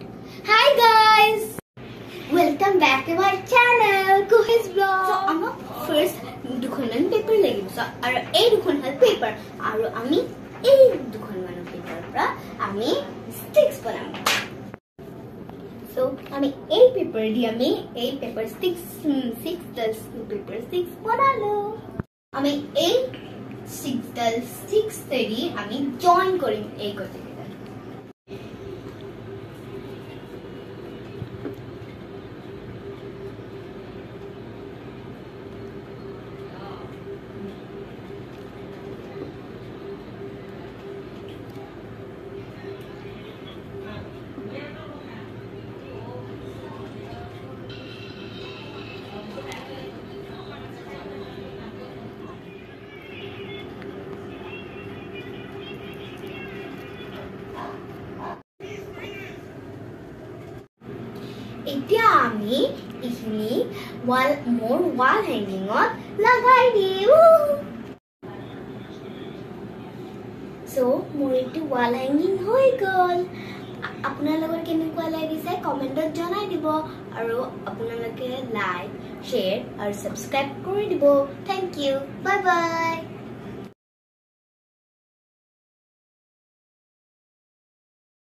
Hi guys, welcome back to my channel Kuhi's Vlog. So our first dukhonman paper lagi so aru ei dukhonman paper aru ami ei dukhonman paper pra ami sticks banam. So ami ei paper di ami ei paper sticks paper sticks banalo. Ami ei sticks teri ami join korim ei kote. এতিয়া আমি ইখিনি wall hanging লাগাই দিও so মোৰ এটো wall hanging হৈ গল আপোনালোকৰ কেনেকুৱা লাগিছে কমেন্টত জনাই দিব আৰু আপোনালোকে লাইক শেয়াৰ আৰু সাবস্ক্ৰাইব কৰি দিব থ্যাংক ইউ বাই বাই